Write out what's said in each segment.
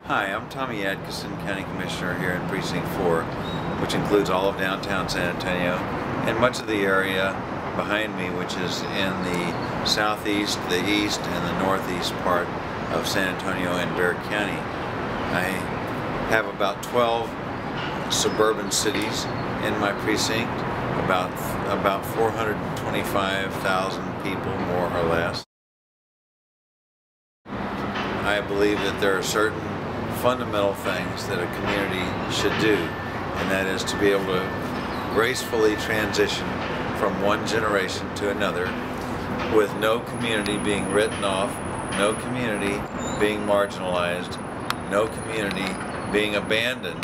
Hi, I'm Tommy Adkisson, County Commissioner here in Precinct 4, which includes all of downtown San Antonio and much of the area behind me, which is in the southeast, the east, and the northeast part of San Antonio and Bexar County. I have about 12 suburban cities in my precinct, about 425,000 people, more or less. I believe that there are certain fundamental things that a community should do, and that is to be able to gracefully transition from one generation to another with no community being written off, no community being marginalized, no community being abandoned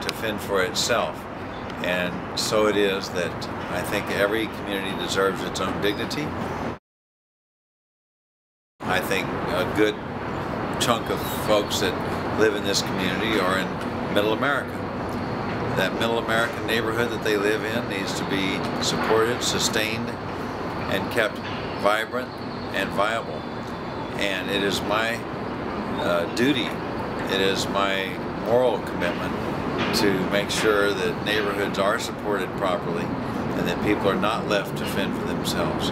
to fend for itself. And so it is that I think every community deserves its own dignity. I think a good chunk of folks that live in this community are in Middle America. That Middle American neighborhood that they live in needs to be supported, sustained, and kept vibrant and viable. And it is my duty, it is my moral commitment to make sure that neighborhoods are supported properly and that people are not left to fend for themselves.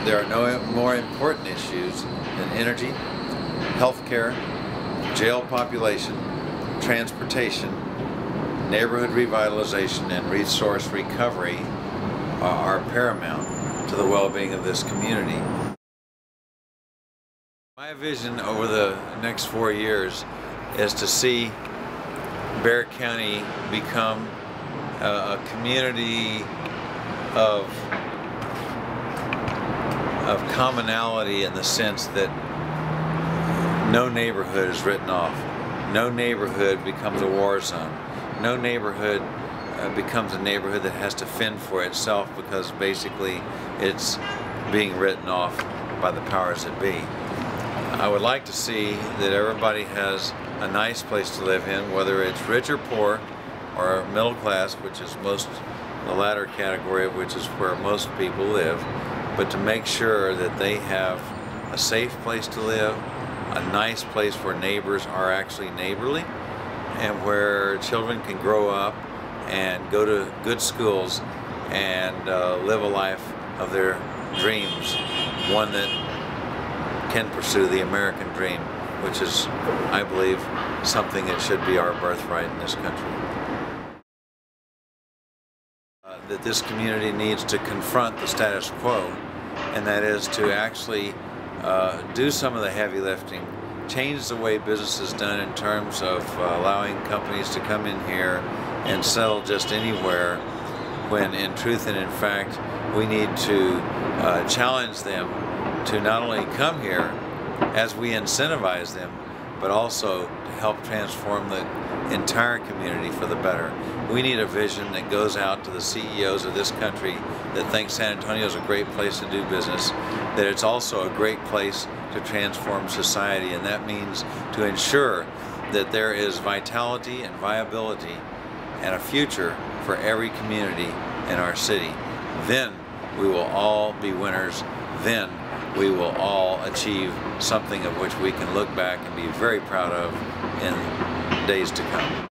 There are no more important issues than energy, healthcare, jail population, transportation, neighborhood revitalization, and resource recovery are paramount to the well-being of this community. My vision over the next 4 years is to see Bexar County become a community of commonality, in the sense that no neighborhood is written off. No neighborhood becomes a war zone. No neighborhood becomes a neighborhood that has to fend for itself because basically it's being written off by the powers that be. I would like to see that everybody has a nice place to live in, whether it's rich or poor or middle class, which is the latter category of which is where most people live, but to make sure that they have a safe place to live, a nice place where neighbors are actually neighborly, and where children can grow up and go to good schools and live a life of their dreams, one that can pursue the American dream, which is, I believe, something that should be our birthright in this country. That this community needs to confront the status quo, and that is to actually do some of the heavy lifting, change the way business is done in terms of allowing companies to come in here and settle just anywhere, when in truth and in fact we need to challenge them to not only come here as we incentivize them, but also to help transform the entire community for the better. We need a vision that goes out to the CEOs of this country that think San Antonio is a great place to do business, that it's also a great place to transform society, and that means to ensure that there is vitality and viability and a future for every community in our city. Then we will all be winners. Then we will all achieve something of which we can look back and be very proud of in days to come.